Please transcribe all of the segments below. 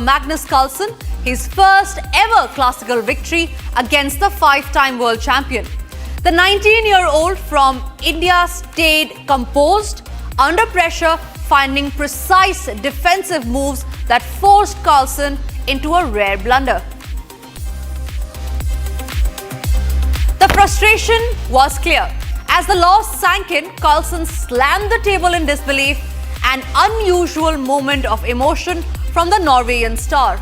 Magnus Carlsen his first ever classical victory against the five-time world champion. The 19-year-old from India stayed composed under pressure, finding precise defensive moves that forced Carlsen into a rare blunder. The frustration was clear. As the loss sank in, Carlsen slammed the table in disbelief, an unusual moment of emotion from the Norwegian star.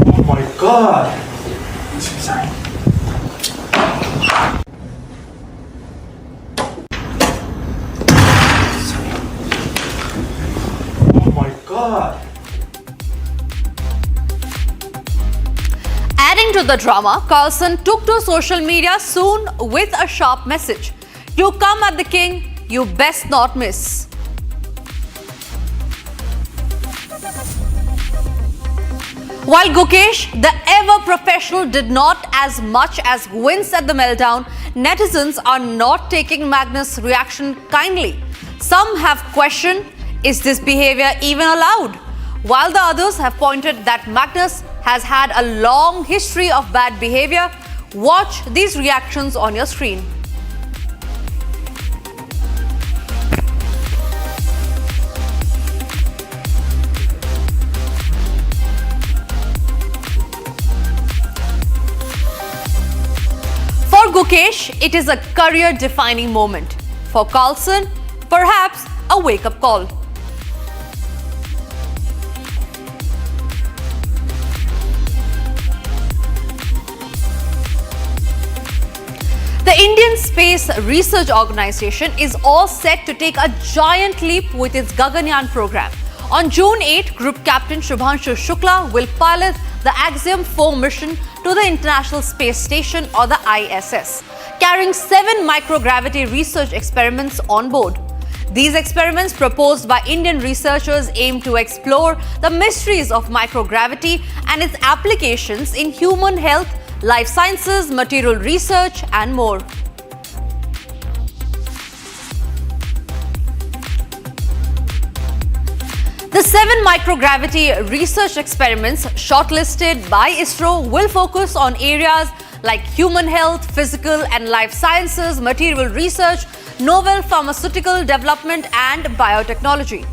Oh my God! Sorry. Oh my God! Adding to the drama, Carlsen took to social media soon with a sharp message. You come at the king, you best not miss. While Gukesh, the ever-professional, did not as much as wince at the meltdown, netizens are not taking Magnus' reaction kindly. Some have questioned, is this behavior even allowed? While the others have pointed that Magnus has had a long history of bad behavior. Watch these reactions on your screen. For Gukesh, it is a career-defining moment. For Carlsen, perhaps a wake-up call. The Indian Space Research Organization is all set to take a giant leap with its Gaganyaan program. On June 8, Group Captain Shubhanshu Shukla will pilot the Axiom 4 mission to the International Space Station, or the ISS, carrying 7 microgravity research experiments on board. These experiments, proposed by Indian researchers, aim to explore the mysteries of microgravity and its applications in human health, life sciences, material research, and more. The 7 microgravity research experiments shortlisted by ISRO will focus on areas like human health, physical and life sciences, material research, novel pharmaceutical development, and biotechnology.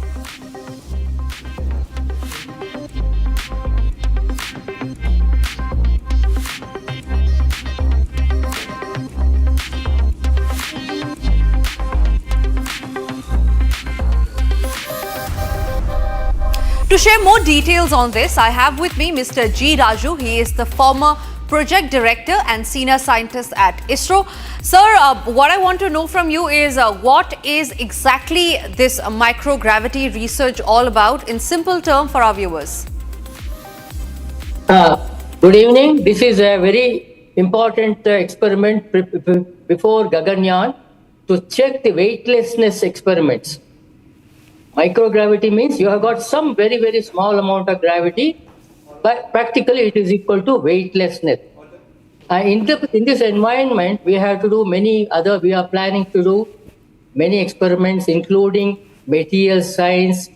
To share more details on this, I have with me Mr. G. Raju. He is the former project director and senior scientist at ISRO. Sir, what I want to know from you is what is exactly this microgravity research all about in simple terms for our viewers? Good evening. This is a very important experiment before Gaganyaan to check the weightlessness experiments. Microgravity means you have got some very, very small amount of gravity, but practically it is equal to weightlessness. In this environment, we have to do we are planning to do many experiments, including material science,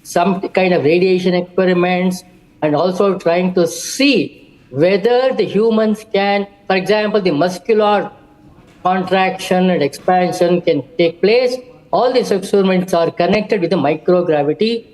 some kind of radiation experiments, and also trying to see whether the humans can, for example, the muscular contraction and expansion can take place. All these experiments are connected with the microgravity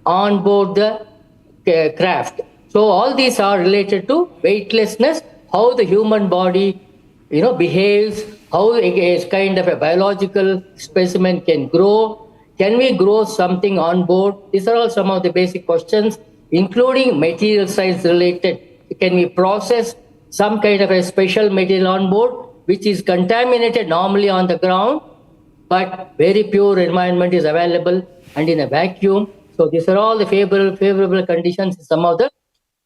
on board the craft. So all these are related to weightlessness, how the human body, behaves, how a kind of a biological specimen can grow. Can we grow something on board? These are all some of the basic questions, including material science related. Can we process some kind of a special material on board, which is contaminated normally on the ground, but very pure environment is available and in a vacuum. So these are all the favorable conditions in some of the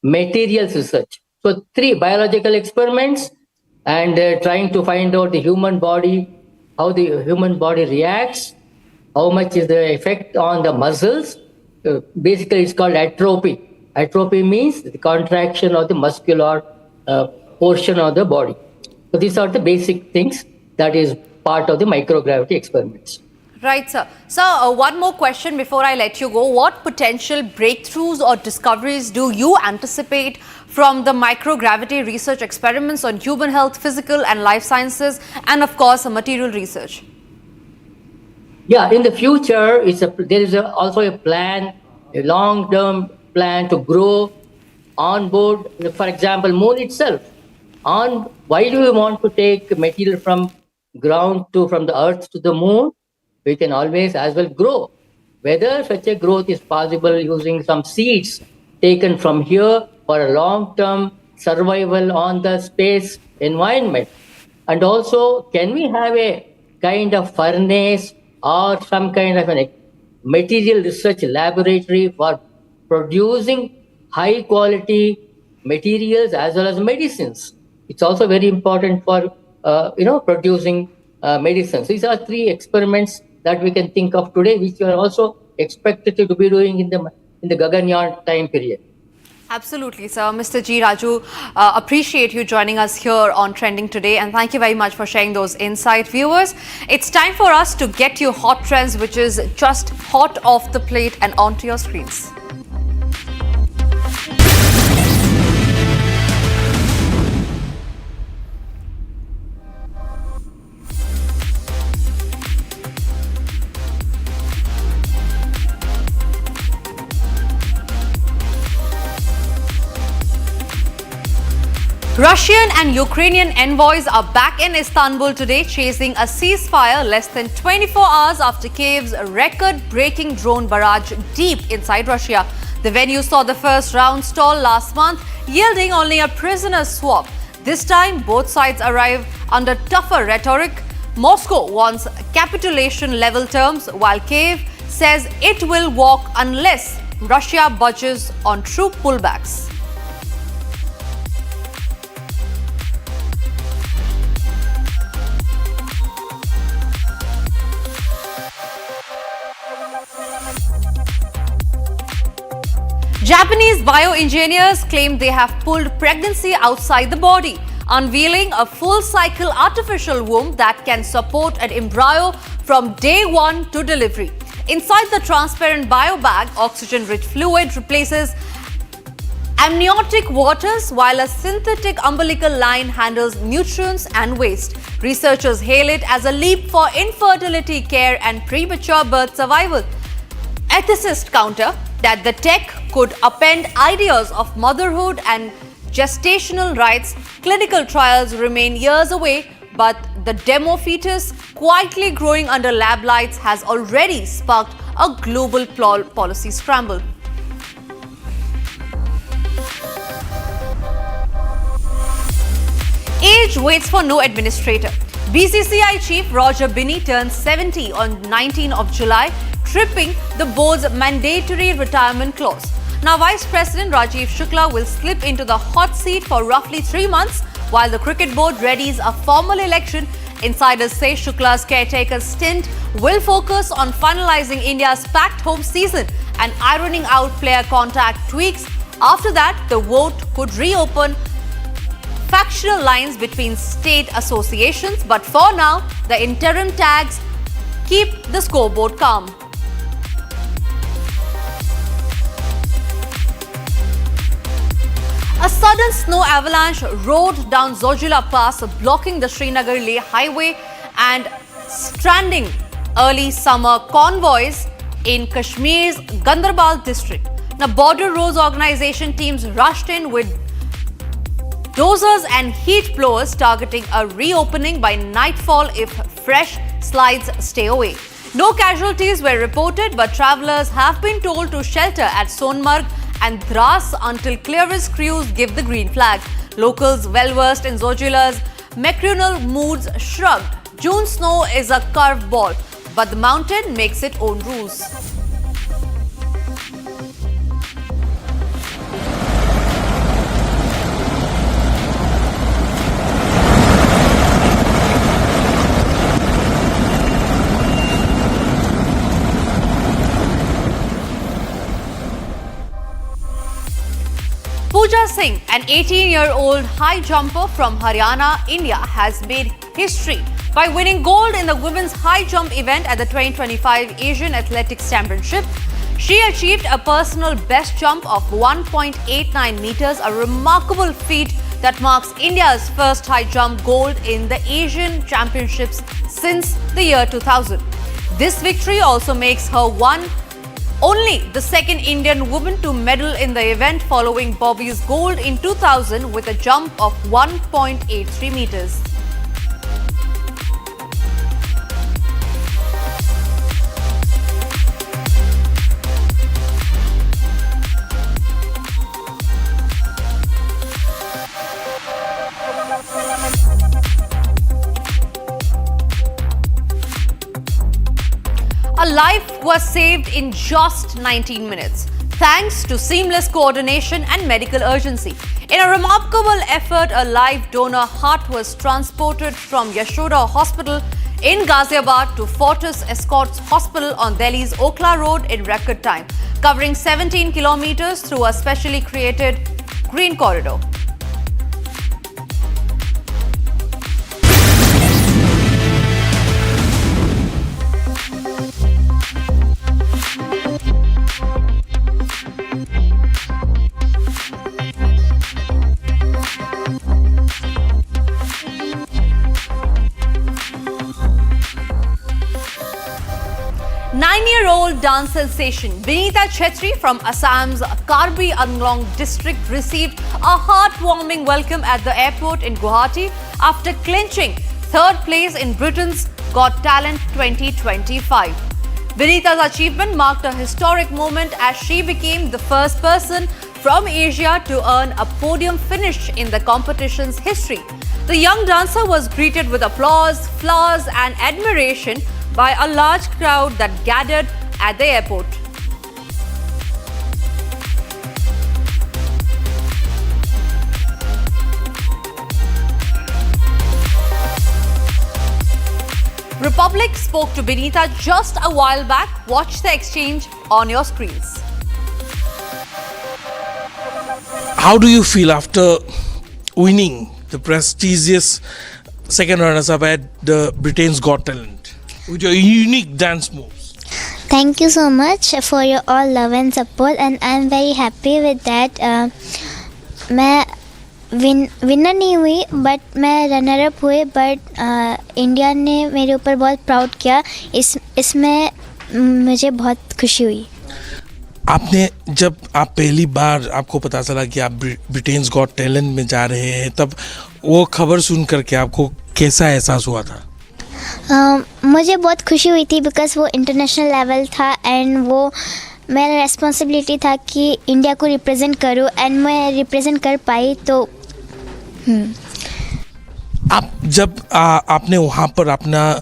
materials research. So 3 biological experiments and trying to find out the human body, how the human body reacts, how much is the effect on the muscles. Basically, it's called atrophy. Atrophy means the contraction of the muscular portion of the body. So these are the basic things that is part of the microgravity experiments. Right, sir. So, one more question before I let you go. What potential breakthroughs or discoveries do you anticipate from the microgravity research experiments on human health, physical and life sciences, and of course, material research? Yeah, in the future, there is also a plan, a long-term plan to grow on board, for example, moon itself. Why do we want to take material from from the earth to the moon? We can always as well grow. Whether such a growth is possible using some seeds taken from here for a long-term survival on the space environment. And also, can we have a kind of furnace or some kind of a material research laboratory for producing high quality materials as well as medicines? It's also very important for producing medicines. These are three experiments that we can think of today, which we are also expected to be doing in the Gaganyaan time period. Absolutely, sir. Mr. G. Raju, appreciate you joining us here on Trending Today, and thank you very much for sharing those insights. Viewers, it's time for us to get you hot trends, which is just hot off the plate and onto your screens. Russian and Ukrainian envoys are back in Istanbul today, chasing a ceasefire less than 24 hours after Kiev's record-breaking drone barrage deep inside Russia. The venue saw the first round stall last month, yielding only a prisoner swap. This time, both sides arrive under tougher rhetoric. Moscow wants capitulation-level terms, while Kiev says it will walk unless Russia budges on troop pullbacks. Japanese bioengineers claim they have pulled pregnancy outside the body, unveiling a full-cycle artificial womb that can support an embryo from day one to delivery. Inside the transparent biobag, oxygen-rich fluid replaces amniotic waters, while a synthetic umbilical line handles nutrients and waste. Researchers hail it as a leap for infertility care and premature birth survival. Ethicists counter that the tech could upend ideas of motherhood and gestational rights. Clinical trials remain years away, but the demo fetus, quietly growing under lab lights, has already sparked a global policy scramble. Age waits for no administrator. BCCI chief Roger Binney turns 70 on 19 of July, tripping the board's mandatory retirement clause. Now, Vice President Rajiv Shukla will slip into the hot seat for roughly 3 months while the cricket board readies a formal election. Insiders say Shukla's caretaker stint will focus on finalizing India's packed home season and ironing out player contact tweaks. After that, the vote could reopen factional lines between state associations, but for now, the interim tags keep the scoreboard calm. A sudden snow avalanche roared down Zojula Pass, blocking the Srinagar-Leh highway and stranding early summer convoys in Kashmir's Gandarbal district. Now, Border Roads Organization teams rushed in with dozers and heat blowers, targeting a reopening by nightfall if fresh slides stay away. No casualties were reported, but travelers have been told to shelter at Sonmarg and Drought until clearest crews give the green flag. Locals well versed in Zojula's macronal moods shrugged. June snow is a curveball, but the mountain makes its own rules. Puja Singh An 18-year-old high jumper from Haryana, India has made history by winning gold in the women's high jump event at the 2025 Asian Athletics Championship. She achieved a personal best jump of 1.89 meters, a remarkable feat that marks India's first high jump gold in the Asian Championships since the year 2000. This victory also makes her only the second Indian woman to medal in the event, following Bobby's gold in 2000 with a jump of 1.83 meters. A life was saved in just 19 minutes, thanks to seamless coordination and medical urgency. In a remarkable effort, a live donor heart was transported from Yashoda Hospital in Ghaziabad to Fortis Escorts Hospital on Delhi's Okhla Road in record time, covering 17 kilometers through a specially created green corridor. Nine-year-old dance sensation Vinita Chetri from Assam's Karbi Anglong district received a heartwarming welcome at the airport in Guwahati after clinching third place in Britain's Got Talent 2025. Vinita's achievement marked a historic moment as she became the first person from Asia to earn a podium finish in the competition's history. The young dancer was greeted with applause, flowers and admiration by a large crowd that gathered at the airport. Republic spoke to Vinita just a while back. Watch the exchange on your screens. How do you feel after winning the prestigious second runners-up at the Britain's Got Talent with your unique dance moves? Thank you so much for your all love and support, and I'm very happy with that. मैं winner नहीं हुई but मैं runner up हुई, but India ने मेरे ऊपर बहुत proud किया. इसमें मुझे बहुत खुशी हुई. आपने जब आप पहली बार आपको पता चला कि आप ब्रिटेन्स गॉट टैलेंट में जा रहे हैं, तब वो खबर सुन करके आपको कैसा एहसास हुआ था? मुझे बहुत खुशी हुई थी बिकॉज वो इंटरनेशनल लेवल था एंड वो मेरा रेस्पॉन्सिबिलिटी था कि इंडिया को रिप्रेजेंट करूं एंड मैं रिप्रेजेंट कर पाई. तो आप जब आपने वहाँ पर अपना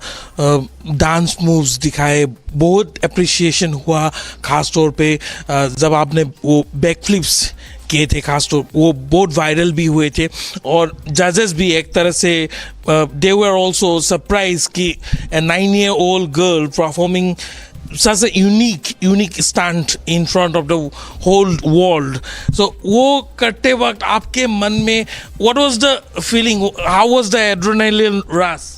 डांस मूव्स दिखाए, बहुत अप्रिशिएशन हुआ, ख़ास तौर पे जब आपने वो बैक फ्लिप्स किए थे, खास तौर वो बहुत वायरल भी हुए थे और जजेस भी एक तरह से दे वर ऑल्सो सरप्राइज कि a 9-year-old girl performing such a unique stunt in front of the whole world. So वो करते वक्त आपके मन में what was the feeling? How was the adrenaline rush?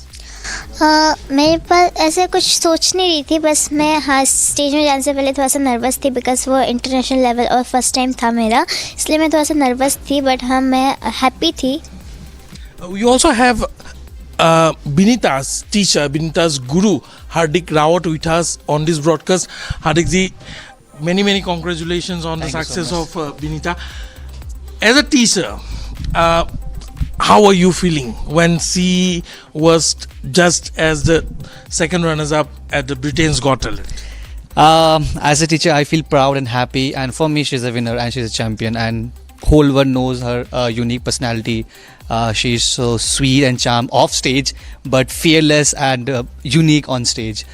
मेरे पास ऐसे कुछ सोच नहीं रही थी, बस मैं स्टेज में जाने से पहले थोड़ा सा नर्वस थी बिकॉज वो इंटरनेशनल लेवल और फर्स्ट टाइम था मेरा, इसलिए मैं थोड़ा सा नर्वस थी, बट हाँ मैं हैप्पी थी. We also have Vinita's teacher, Vinita's guru, Hardik Drought with us on this broadcast. Hardik ji, many congratulations on Thank the you so success of Vinita. As a teacher, how are you feeling when she was just as the second runners-up at the Britain's Got Talent? As a teacher, I feel proud and happy, and for me, she's a winner and she's a champion, and whole world knows her unique personality. She's so sweet and charm off stage, but fearless and unique on stage.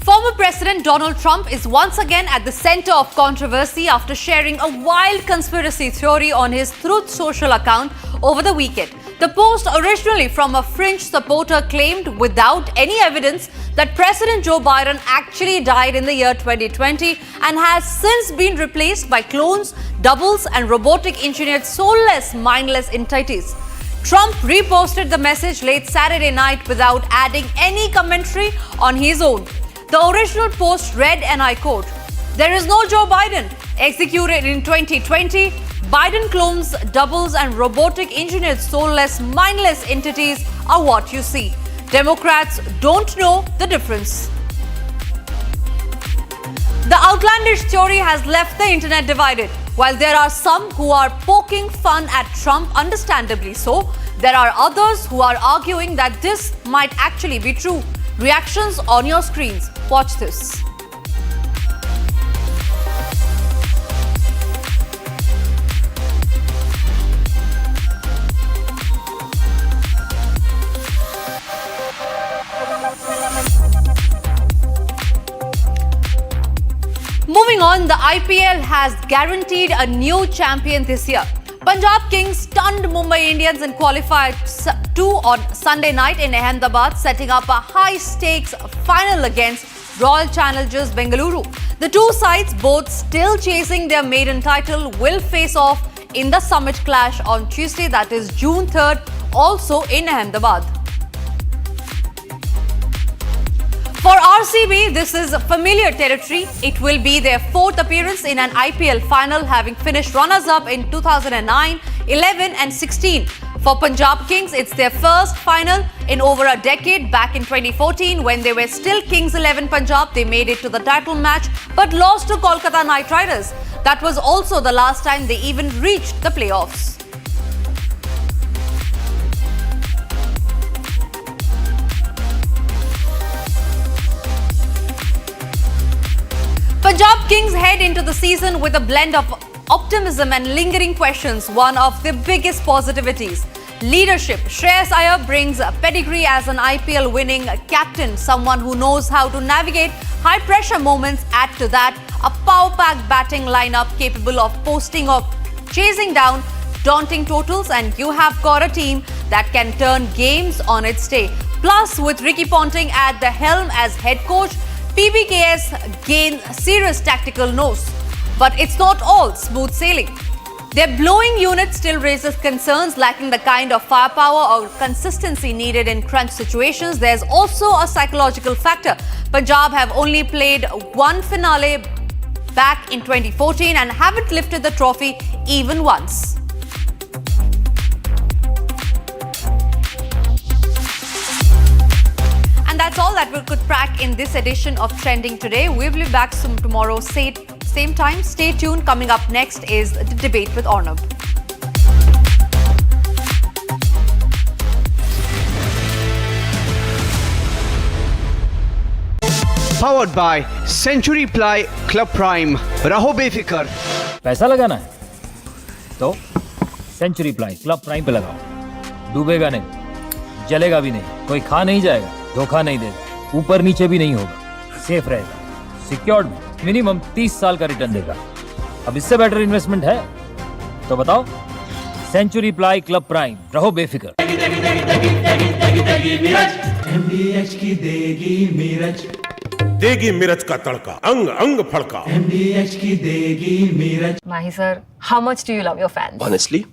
Former President Donald Trump is once again at the center of controversy after sharing a wild conspiracy theory on his Truth Social account over the weekend. The post, originally from a fringe supporter, claimed without any evidence that President Joe Biden actually died in the year 2020 and has since been replaced by clones, doubles and robotic engineered soulless, mindless entities. Trump reposted the message late Saturday night without adding any commentary on his own. The original post read, and I quote, "There is no Joe Biden. Executed in 2020, Biden clones, doubles and robotic engineered soulless, mindless entities are what you see. Democrats don't know the difference." The outlandish theory has left the internet divided. While there are some who are poking fun at Trump, understandably so, there are others who are arguing that this might actually be true. Reactions on your screens. Watch this. Moving on, the IPL has guaranteed a new champion this year. Punjab Kings stunned Mumbai Indians in qualifier 2 on Sunday night in Ahmedabad, setting up a high-stakes final against Royal Challengers Bengaluru. The two sides, both still chasing their maiden title, will face off in the Summit Clash on Tuesday, that is June 3rd, also in Ahmedabad. For RCB, this is familiar territory. It will be their fourth appearance in an IPL final, having finished runners-up in 2009, 11 and 16. For Punjab Kings, it's their first final in over a decade. Back in 2014, when they were still Kings 11 Punjab, they made it to the title match but lost to Kolkata Knight Riders. That was also the last time they even reached the playoffs. Punjab Kings head into the season with a blend of optimism and lingering questions, one of their biggest positivities. Leadership. Shreyas Iyer brings a pedigree as an IPL winning captain, someone who knows how to navigate high pressure moments. Add to that a power-packed batting lineup capable of posting or chasing down daunting totals, and you have got a team that can turn games on its day. Plus, with Ricky Ponting at the helm as head coach, PBKS gain serious tactical nose. But it's not all smooth sailing. Their blowing unit still raises concerns, lacking the kind of firepower or consistency needed in crunch situations. There's also a psychological factor. Punjab have only played one finale back in 2014 and haven't lifted the trophy even once. And that's all that we could crack in this edition of Trending Today. We'll be back soon tomorrow, same time. Stay tuned. Coming up next is the debate with Arnab. Powered by Century Ply Club Prime. रहो बेफिक्र. पैसा लगाना है तो century ply club prime पे लगाओ. डूबेगा नहीं, जलेगा भी नहीं, कोई खा नहीं जाएगा, धोखा नहीं देगा, ऊपर नीचे भी नहीं होगा, सेफ रहेगा, सिक्योर्ड, मिनिमम 30 साल का रिटर्न देगा. अब इससे बेटर इन्वेस्टमेंट है तो बताओ. सेंचुरी प्लाई क्लब प्राइम, रहो बेफिक्र. MDH की देगी मीरज, देगी मिर्च का तड़का, अंग अंग फड़का. MDH की देगी Miraj. Mahi sir, how much do you love your fans? Honestly,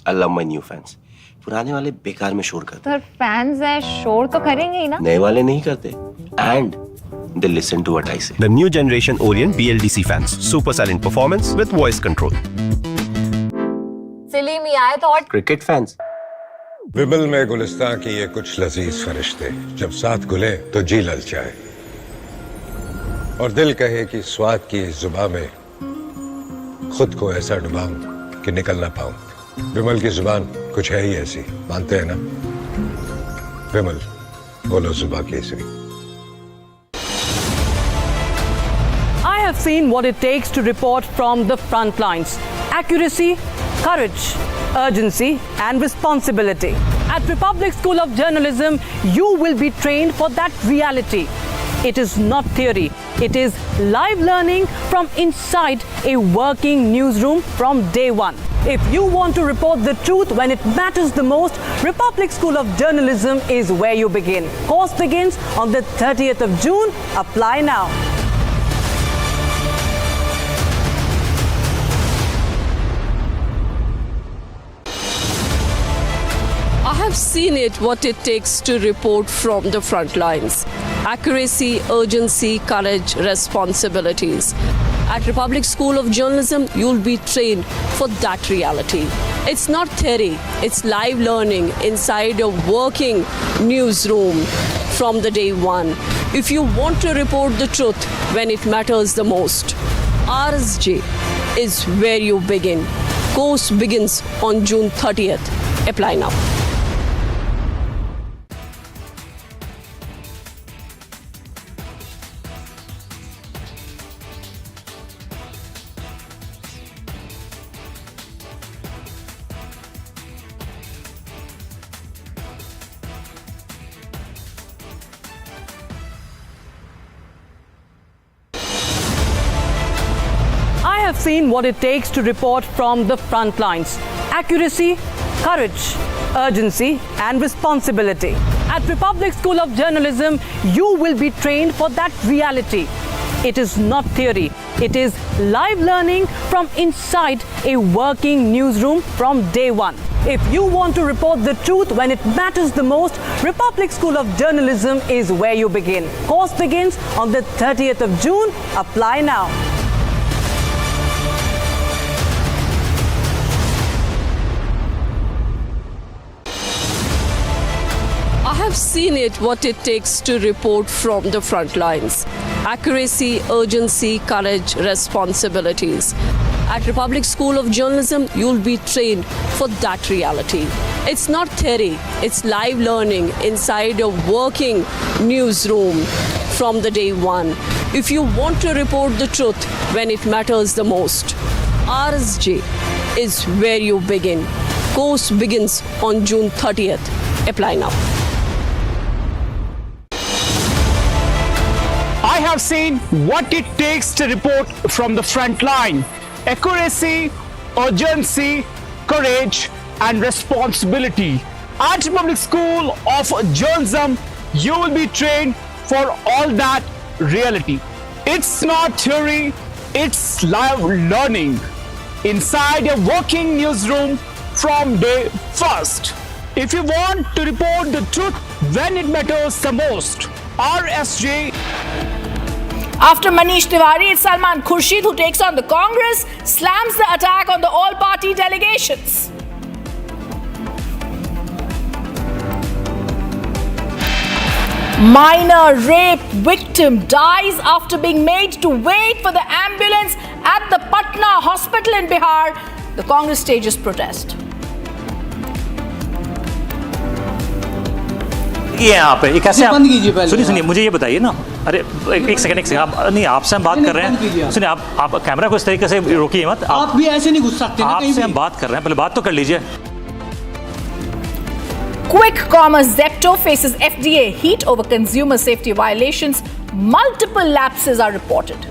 I love my new fans. पुराने वाले बेकार में शोर करते. सर फैंस है, शोर तो करेंगे ही ना. नए वाले नहीं करते. And they listen to what I say. The new generation Orient BLDC fans. Super silent performance with voice control. Silly me, I thought. Cricket fans. विमल में गुलिस्तां की ये कुछ लजीज फरिश्ते जब साथ घुले तो जी ललचाए और दिल कहे कि स्वाद की इस जुबान में खुद को ऐसा डुबाऊं कि निकल ना पाऊं. विमल की जुबान कुछ है ही ऐसी, मानते हैं ना. विमल, बोलो जुबान Kesari. I have seen what it takes to report from the front lines. Accuracy, courage, urgency and responsibility. At Republic School of Journalism, you will be trained for that reality. It is not theory. It is live learning from inside a working newsroom from day one. If you want to report the truth when it matters the most, Republic School of Journalism is where you begin. Course begins on the 30th of June. Apply now. I have seen it, what it takes to report from the front lines. Accuracy, urgency, courage, responsibilities. At Republic School of Journalism, you'll be trained for that reality. It's not theory, it's live learning inside a working newsroom from the day one. If you want to report the truth when it matters the most, RSJ is where you begin. Course begins on June 30th. Apply now. I have seen what it takes to report from the front lines. Accuracy, courage, urgency, and responsibility. At Republic School of Journalism, you will be trained for that reality. It is not theory. It is live learning from inside a working newsroom from day one. If you want to report the truth when it matters the most, Republic School of Journalism is where you begin. Course begins on the 30th of June. Apply now. I have seen it, what it takes to report from the front lines. Accuracy, urgency, courage, responsibilities. At Republic School of Journalism, you'll be trained for that reality. It's not theory, it's live learning inside a working newsroom from the day one. If you want to report the truth when it matters the most, RSJ is where you begin. Course begins on June 30th. Apply now. I have seen what it takes to report from the front line. Accuracy, urgency, courage, and responsibility. At Republic School of Journalism, you will be trained for all that reality. It's not theory, it's live learning inside a working newsroom from day first. If you want to report the truth when it matters the most, RSJ. After Manish Tiwari, it's Salman Khurshid who takes on the Congress, slams the attack on the all-party delegations. Minor rape victim dies after being made to wait for the ambulance at the Patna hospital in Bihar. The Congress stages protest. ये यहाँ पे एक ऐसे सुनिए सुनिए मुझे ये बताइए ना अरे एक सेकंड आप नहीं आपसे हम बात कर रहे हैं सुनिए आप कैमरा को इस तरीके से रोकिए मत आप भी ऐसे नहीं घुस सकते आपसे हम बात कर रहे हैं पहले बात तो कर लीजिए Quick Commerce Zepto faces FDA heat over consumer safety violations. Multiple lapses are reported.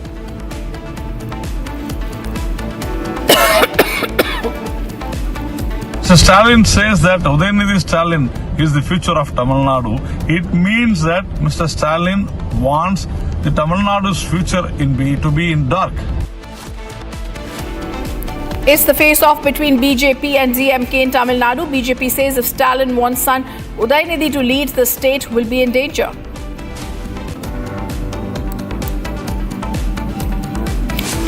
So Stalin says that Udayanidhi Stalin is the future of Tamil Nadu. It means that Mr. Stalin wants the Tamil Nadu's future to be in dark. It's the face-off between BJP and DMK in Tamil Nadu. BJP says if Stalin wants son Udayanidhi to lead, the state will be in danger.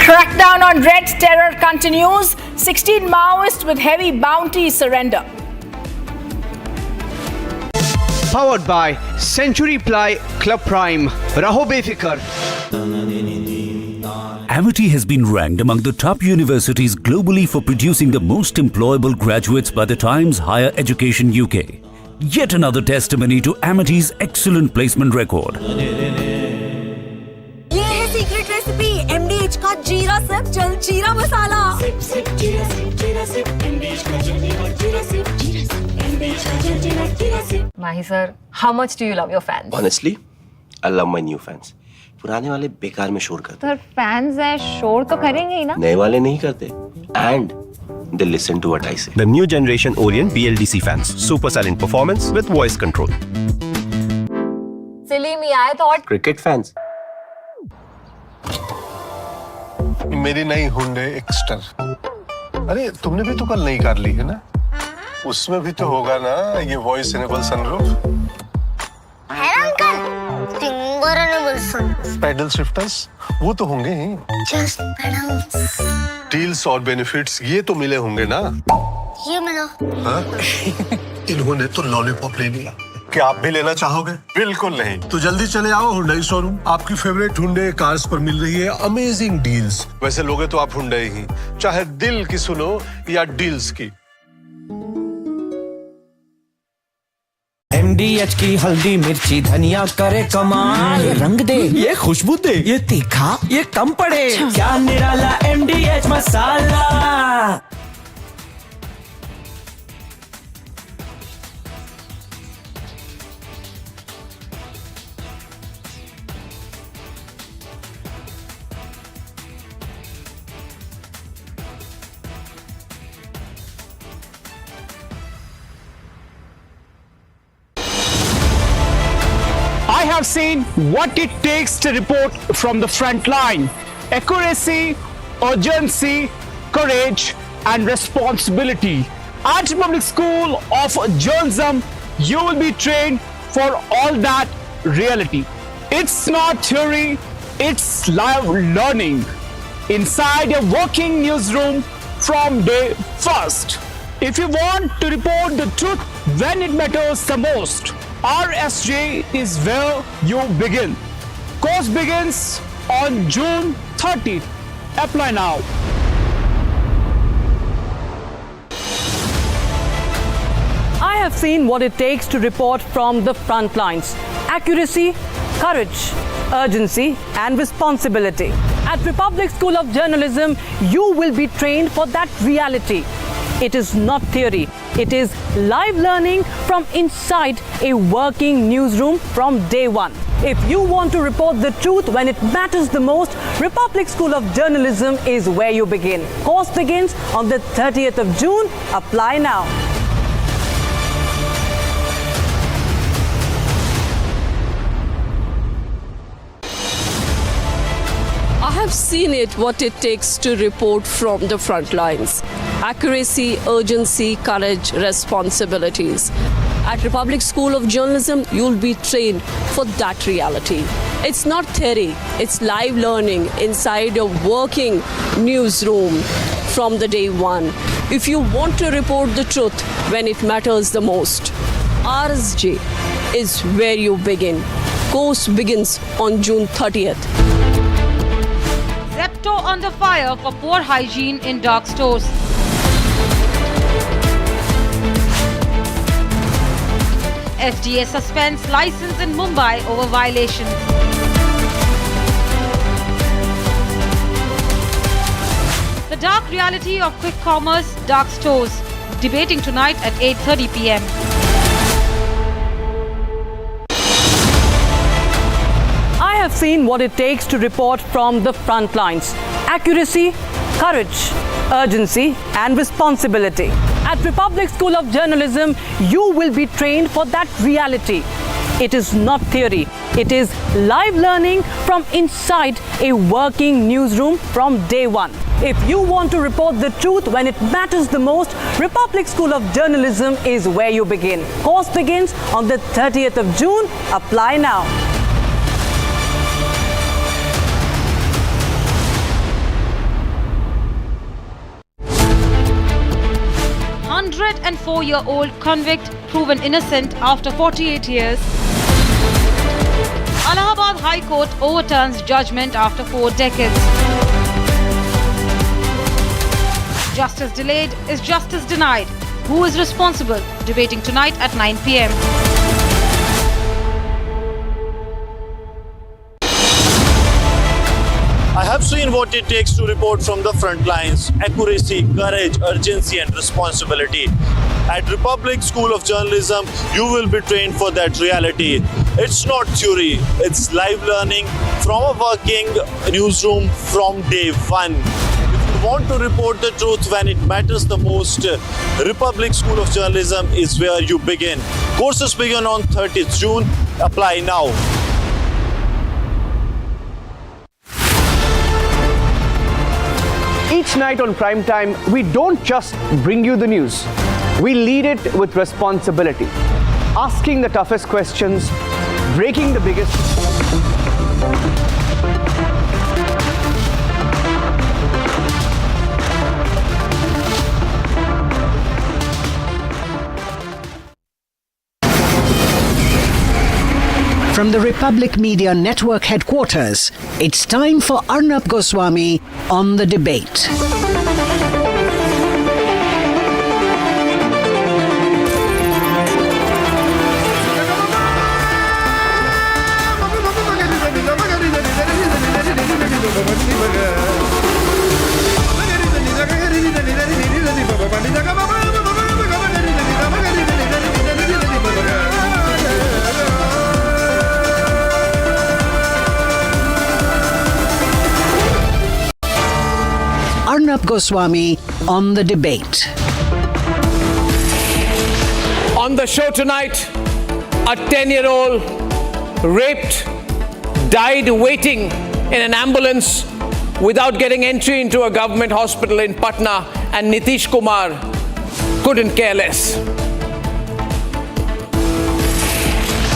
Crackdown on Red Terror continues. 16 Maoists with heavy bounty surrender. Powered by Century Ply Club Prime. Raho befikar. Amity has been ranked among the top universities globally for producing the most employable graduates by the Times Higher Education UK. Yet another testimony to Amity's excellent placement record. ये है secret recipe MDH का जीरा SIP jaljeera मसाला SIP SIP जीरा SIP MDH का जलजीरा जीरा SIP MDH का जलजीरा जीरा SIP Mahi sir, how much do you love your fans? Honestly, I love my new fans. पुराने वाले बेकार में शोर करते सर फैंस हैं शोर तो करेंगे ही ना नए वाले नहीं करते and they listen to what I say. The new generation Orient BLDC fans. Super silent performance with voice control. Silly me, I thought. Cricket fans. मेरी नई हुंडई एक्स्टर। अरे तुमने भी तो कल नई कार ली है ना? उसमें भी तो होगा ना ये वॉइस इनेबल सनरूफ? है ना uncle? Finger enable sunroof. Paddle shifters वो तो होंगे ही। Just pedals. डील्स और बेनिफिट्स ये तो मिले होंगे ना? ये मिला। हाँ? इन्होंने तो लॉलीपॉप ले लिया। क्या आप भी लेना चाहोगे? बिल्कुल नहीं। तो जल्दी चले आओ हुंडई शोरूम। आपकी फेवरेट हुंडई कार्स पर मिल रही है अमेजिंग डील्स। वैसे लोगे तो आप हुंडई ही, चाहे दिल की सुनो या डील्स की। MDH की हल्दी मिर्ची धनिया करे कमाल, ये रंग दे, ये खुशबू दे, ये तीखा, ये कम पड़े, क्या निराला MDH masala. I have seen what it takes to report from the front line. Accuracy, urgency, courage, and responsibility. At Public School of Journalism, you will be trained for all that reality. It's not theory, it's live learning inside a working newsroom from day first. If you want to report the truth when it matters the most, RSJ is where you begin. Course begins on June 30th. Apply now. I have seen what it takes to report from the front lines. Accuracy, courage, urgency, and responsibility. At Republic School of Journalism, you will be trained for that reality. It is not theory. It is live learning from inside a working newsroom from day one. If you want to report the truth when it matters the most, Republic School of Journalism is where you begin. Course begins on the 30th of June. Apply now. I have seen it, what it takes to report from the front lines. Accuracy, urgency, courage, responsibilities. At Republic School of Journalism, you'll be trained for that reality. It's not theory, it's live learning inside a working newsroom from the day one. If you want to report the truth when it matters the most, RSJ is where you begin. Course begins on June 30th. Zepto under fire for poor hygiene in dark stores. FDA suspends license in Mumbai over violations. The dark reality of quick commerce, dark stores. Debating tonight at 8:30 p.m. I have seen what it takes to report from the front lines. Accuracy, courage, urgency, and responsibility. At Republic School of Journalism, you will be trained for that reality. It is not theory. It is live learning from inside a working newsroom from day one. If you want to report the truth when it matters the most, Republic School of Journalism is where you begin. Course begins on the 30th of June. Apply now. 104-year-old convict proven innocent after 48 years. Allahabad High Court overturns judgment after 4 decades. Justice delayed is justice denied. Who is responsible? Debating tonight at 9 p.m. I have seen what it takes to report from the front lines. Accuracy, courage, urgency, and responsibility. At Republic School of Journalism, you will be trained for that reality. It's not theory, it's live learning from a working newsroom from day one. If you want to report the truth when it matters the most, Republic School of Journalism is where you begin. Courses begin on 30th June. Apply now. Each night on Prime Time, we don't just bring you the news. We lead it with responsibility, asking the toughest questions, breaking the biggest. From the Republic Media Network headquarters, it's time for Arnab Goswami on The Debate. Arnab Goswami on The Debate. On the show tonight, a 10-year-old raped, died waiting in an ambulance without getting entry into a government hospital in Patna, and Nitish Kumar couldn't care less.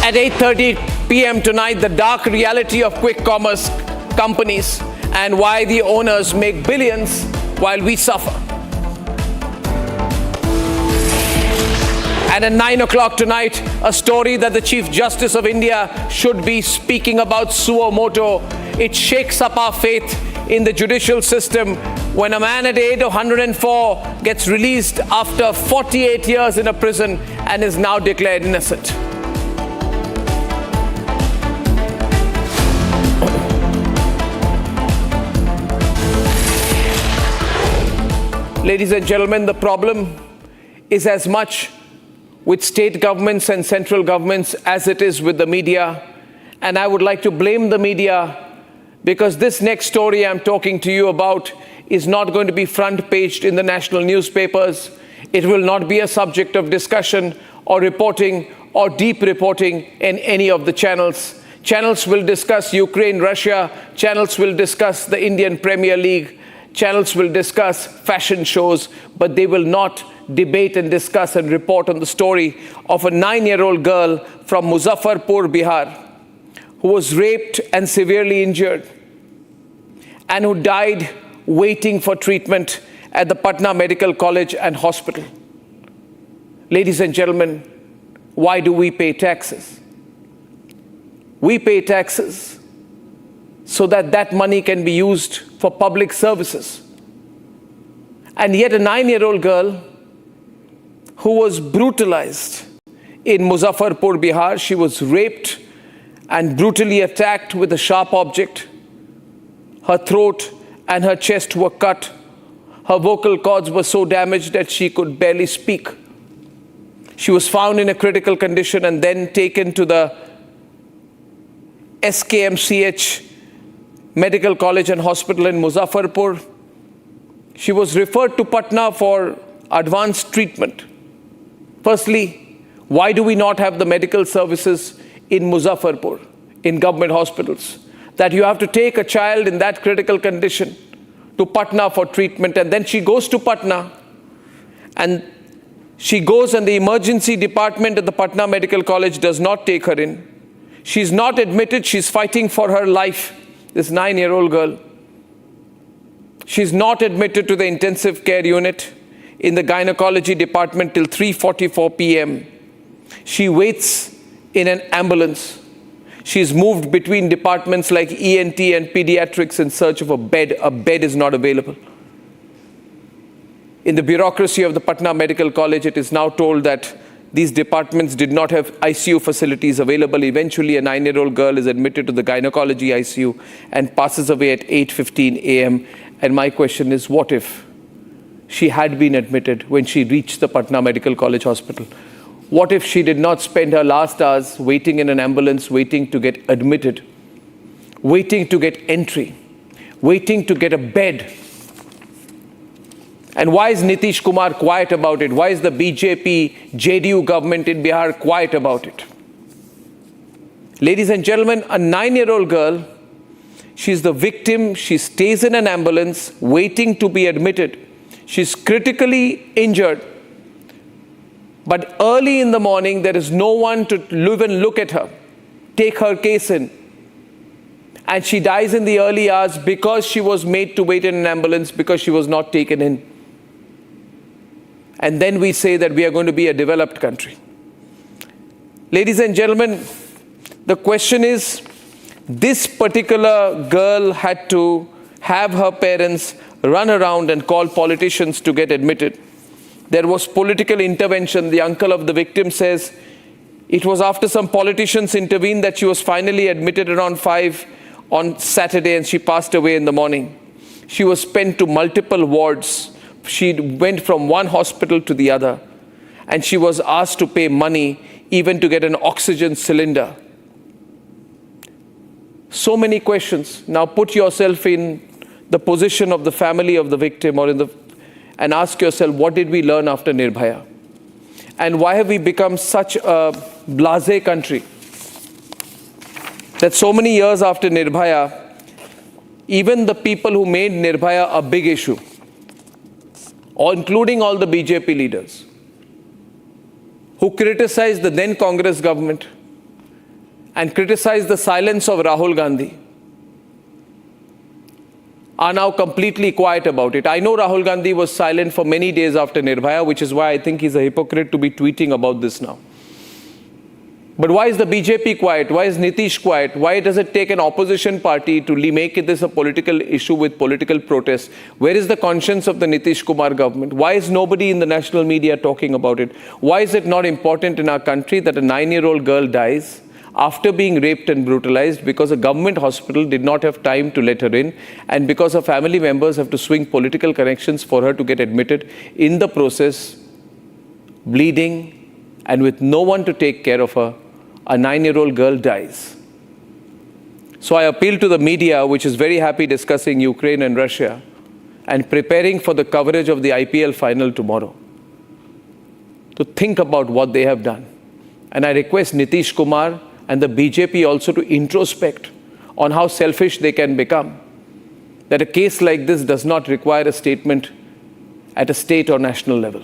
At 8:30 p.m. tonight, the dark reality of quick commerce companies and why the owners make billions while we suffer. And at 9 o'clock tonight, a story that the Chief Justice of India should be speaking about suo moto. It shakes up our faith in the judicial system when a man at the age of 104 gets released after 48 years in a prison and is now declared innocent. Ladies and gentlemen, the problem is as much with state governments and central governments as it is with the media. And I would like to blame the media because this next story I'm talking to you about is not going to be front paged in the national newspapers. It will not be a subject of discussion or reporting or deep reporting in any of the channels. Channels will discuss Ukraine, Russia. Channels will discuss the Indian Premier League. Channels will discuss fashion shows, but they will not debate and discuss and report on the story of a 9-year-old girl from Muzaffarpur, Bihar, who was raped and severely injured and who died waiting for treatment at the Patna Medical College and Hospital. Ladies and gentlemen, why do we pay taxes? We pay taxes so that that money can be used for public services. And yet a 9-year-old girl who was brutalized in Muzaffarpur, Bihar, she was raped and brutally attacked with a sharp object. Her throat and her chest were cut. Her vocal cords were so damaged that she could barely speak. She was found in a critical condition and then taken to the SKMCH Medical College and Hospital in Muzaffarpur. She was referred to Patna for advanced treatment. Firstly, why do we not have the medical services in Muzaffarpur, in government hospitals? That you have to take a child in that critical condition to Patna for treatment, and then she goes to Patna, and she goes and the emergency department at the Patna Medical College does not take her in. She's not admitted, she's fighting for her life. This 9-year-old girl. She's not admitted to the intensive care unit in the gynecology department till 3:44 p.m. She waits in an ambulance. She's moved between departments like ENT and pediatrics in search of a bed. A bed is not available. In the bureaucracy of the Patna Medical College, it is now told that these departments did not have ICU facilities available. Eventually, a 9-year-old girl is admitted to the gynecology ICU and passes away at 8:15 a.m. And my question is, what if she had been admitted when she reached the Patna Medical College Hospital? What if she did not spend her last hours waiting in an ambulance, waiting to get admitted, waiting to get entry, waiting to get a bed? And why is Nitish Kumar quiet about it? Why is the BJP, JDU government in Bihar quiet about it? Ladies and gentlemen, a 9-year-old girl, she's the victim. She stays in an ambulance waiting to be admitted. She's critically injured. But early in the morning, there is no one to even look at her, take her case in. And she dies in the early hours because she was made to wait in an ambulance, because she was not taken in. And then we say that we are going to be a developed country. Ladies and gentlemen, the question is, this particular girl had to have her parents run around and call politicians to get admitted. There was political intervention. The uncle of the victim says it was after some politicians intervened that she was finally admitted around 5 on Saturday, and she passed away in the morning. She was sent to multiple wards. She went from one hospital to the other, and she was asked to pay money even to get an oxygen cylinder. So many questions. Now put yourself in the position of the family of the victim, or and ask yourself, what did we learn after Nirbhaya? And why have we become such a blasé country that so many years after Nirbhaya, even the people who made Nirbhaya a big issue, including all the BJP leaders, who criticized the then Congress government and criticized the silence of Rahul Gandhi, are now completely quiet about it. I know Rahul Gandhi was silent for many days after Nirbhaya, which is why I think he's a hypocrite to be tweeting about this now. But why is the BJP quiet? Why is Nitish quiet? Why does it take an opposition party to make this a political issue with political protest? Where is the conscience of the Nitish Kumar government? Why is nobody in the national media talking about it? Why is it not important in our country that a 9-year-old girl dies after being raped and brutalized because a government hospital did not have time to let her in, and because her family members have to swing political connections for her to get admitted? In the process, bleeding and with no one to take care of her, a 9-year-old girl dies. So I appeal to the media, which is very happy discussing Ukraine and Russia and preparing for the coverage of the IPL Final tomorrow, to think about what they have done. And I request Nitish Kumar and the BJP also to introspect on how selfish they can become. That a case like this does not require a statement at a state or national level.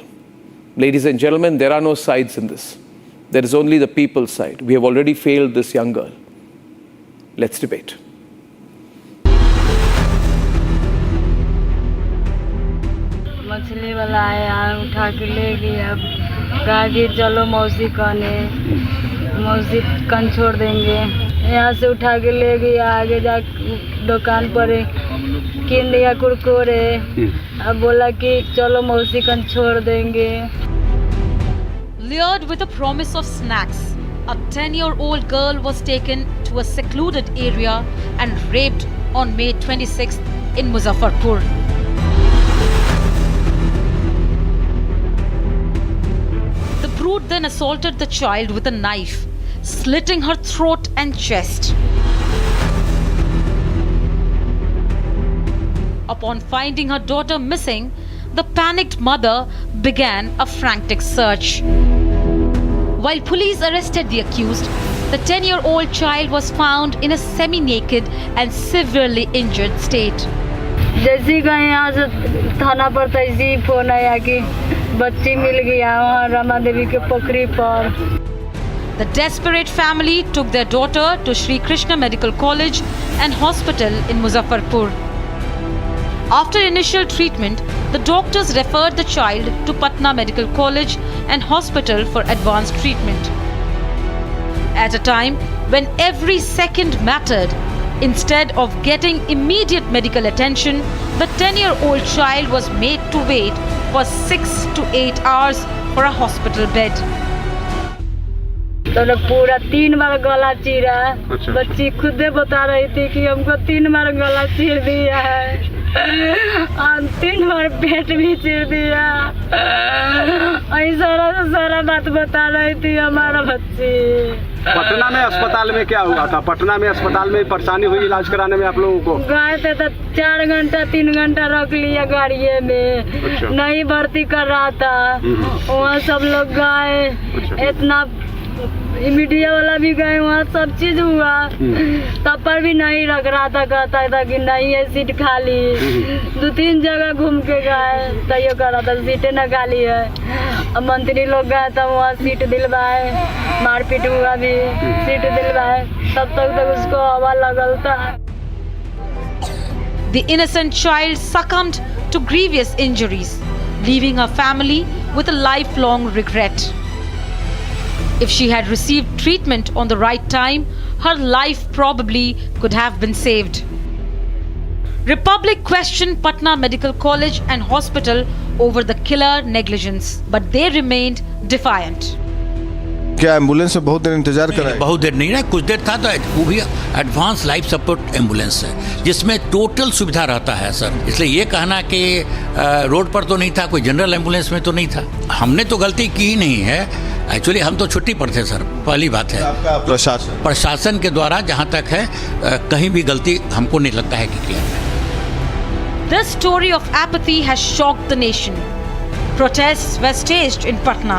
Ladies and gentlemen, there are no sides in this. There is only the people's side. We have already failed this young girl. Let's debate. मछली वाला आया, उठा के ले गया, कहा कि चलो मौसी कहने, मौसी कन छोड़ देंगे। यहाँ से उठा के ले गया, आगे जा दुकान पर किन दिया कुरकुरे, अब बोला कि चलो मौसी कन छोड़ देंगे। Lured with a promise of snacks, a 10-year-old girl was taken to a secluded area and raped on May 26th in Muzaffarpur. The brute then assaulted the child with a knife, slitting her throat and chest. Upon finding her daughter missing, the panicked mother began a frantic search. While police arrested the accused, the 10-year-old child was found in a semi-naked and severely injured state. जैसी का यहाँ से थाना पर तैसी phone आया कि बच्ची मिल गया वहाँ रमा देवी के पोखरी पर। The desperate family took their daughter to Sri Krishna Medical College and Hospital in Muzaffarpur. After initial treatment, the doctors referred the child to Patna Medical College and Hospital for advanced treatment. At a time when every second mattered, instead of getting immediate medical attention, the 10-year-old child was made to wait for 6 to 8 hours for a hospital bed. तो लोग पूरा 3 बार गला चीरा। बच्ची खुद बता रही थी कि हमको 3 बार गला चीर दिया है और 3 बार पेट भी चीर दिया। ऐसा सारा बात बता रही थी हमारा बच्ची। पटना में अस्पताल में क्या हुआ था? पटना में अस्पताल में परेशानी हुई इलाज कराने में आप लोगों को? गए थे तो 4 घंटा 3 घंटा रख लिया गाड़िए में। नहीं भर्ती कर रहा था। वहाँ सब लोग गए, इतना मीडिया वाला भी गए, वहाँ सब चीज हुआ, तब पर भी नहीं रख रहा था। कहता था कि नहीं है सीट खाली। 2-3 जगह घूम के गए तो ये कह रहा था सीटें न खाली है। अब मंत्री लोग गए तो वहाँ सीट दिलवाए, मारपीट हुआ भी, सीट दिलवाए, तब तक उसको हवा लगल था। The innocent child succumbed to grievous injuries, leaving her family with a lifelong regret. If she had received treatment on the right time, her life probably could have been saved. Republic questioned Patna Medical College and Hospital over the killer negligence, but they remained defiant. क्या ambulance में बहुत देर इंतजार कराए? बहुत देर नहीं ना, कुछ देर था। तो वो भी एडवांस लाइफ सपोर्ट एम्बुलेंस है जिसमें टोटल सुविधा रहता है सर। इसलिए ये कहना कि रोड पर तो नहीं था, कोई जनरल एम्बुलेंस में तो नहीं था। हमने तो गलती की ही नहीं है। एक्चुअली हम तो छुट्टी पर थे सर, पहली बात है। प्रशासन के द्वारा जहाँ तक है कहीं भी गलती हमको नहीं लगता है कि किया। This story of apathy has shocked the nation. Protests were staged in Patna.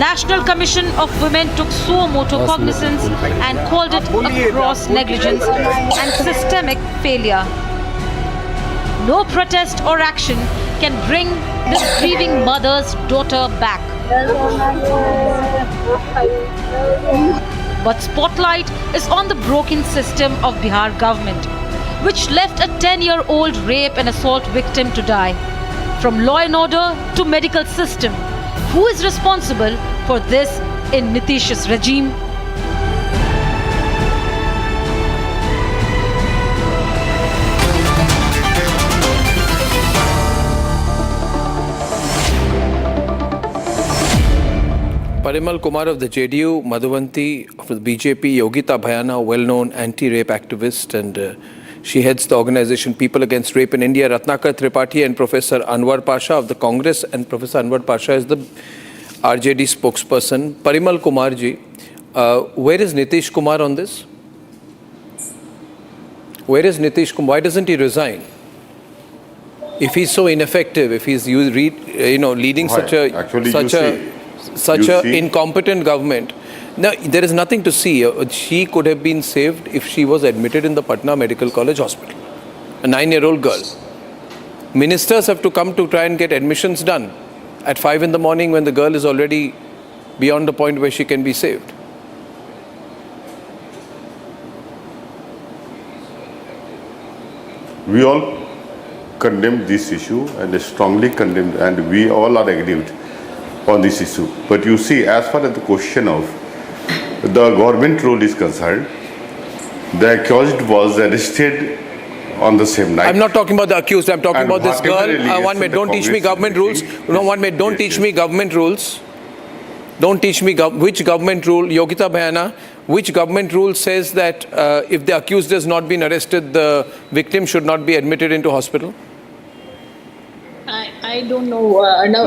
National Commission of Women took suo motu cognizance and called it a gross negligence and systemic failure. No protest or action can bring this grieving mother's daughter back. But spotlight is on the broken system of Bihar government, which left a 10-year-old rape and assault victim to die. From law and order to medical system, who is responsible for this in Nitish's regime? Parimal Kumar of the JDU, Madhuvanti of the BJP, Yogita Bhayana, well-known anti-rape activist, and she heads the organization People Against Rape in India, Ratnakar Tripathi, and Professor Anwar Pasha of the Congress, and Professor Anwar Pasha is the RJD spokesperson. Parimal Kumar ji, where is Nitish Kumar on this? Where is Nitish Kumar? Why doesn't he resign? If he's so ineffective, if he's leading such a incompetent government. Now, there is nothing to see. She could have been saved if she was admitted in the Patna Medical College Hospital. A 9-year-old girl. Ministers have to come to try and get admissions done at 5 in the morning when the girl is already beyond the point where she can be saved. We all condemn this issue and strongly condemned, and we all are aggrieved on this issue. But you see, as far as the question of the government role is concerned, the accused was arrested on the same night. I'm not talking about the accused, I'm talking about this girl. One minute, don't teach me government rules. No, 1 minute, don't teach me government rules. Don't teach me which government rule, Yogita Bhayana, which government rule says that if the accused has not been arrested, the victim should not be admitted into hospital? I don't know. No.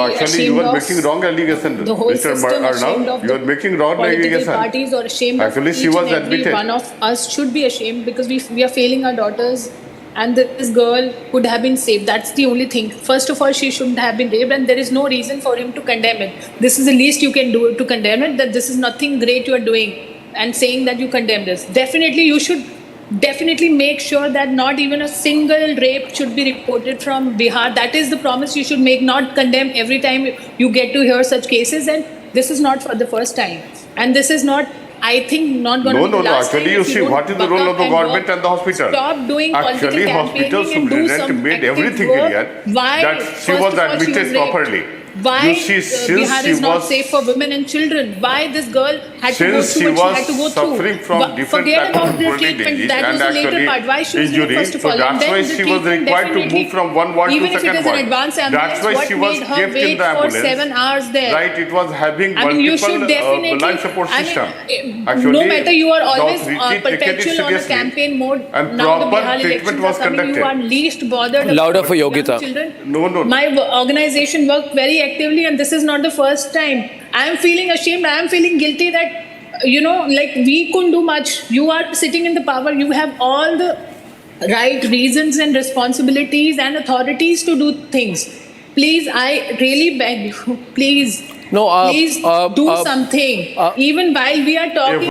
Actually, you are making wrong allegation. The whole Mr. system ashamed of you are making wrong political allegation. parties or ashamed Actually, of she each was and every admitted. one of us should be ashamed because we are failing our daughters, and this girl could have been saved. That's the only thing. First of all, she shouldn't have been raped, and there is no reason for him to condemn it. This is the least you can do to condemn it, that this is nothing great you are doing, and saying that you condemn this. Definitely, you should make sure that not even a single rape should be reported from Bihar. That is the promise you should make, not condemn every time you get to hear such cases. And this is not for the first time. And this is not, I think, not going to be the last time. Actually, you see, what is the role of the government and the hospital? Stop doing political campaigning and do some made everything work. clear Why? that she was admitted properly. why You see, since Bihar she is not was- safe for women and children, why this girl had to go Since through she what she had was to go suffering through. from But different forget type of about the chronic treatment, disease that and was the later actually part. Why she was injury, first of so all. that's And then why the she was treatment required to definitely, move from one ward to even if it second is an ward. advanced That's ambulance, why what she was made her kept in wait the for ambulance. 7 hours there? Right, it was having I mean, you should multiple definitely, life support I mean, system. no Actually, matter you are the always authority taken it perpetual on a seriously campaign mode, and now the proper Bihar treatment elections was are coming, you are conducted. least bothered Louder about for young Yogita. children. No. My organization worked very actively, and this is not the first time. I am feeling ashamed. I am feeling guilty that, like we couldn't do much. You are sitting in the power. You have all the right reasons and responsibilities and authorities to do things. Please, I really beg you, please. No, please do something. Even while we are talking.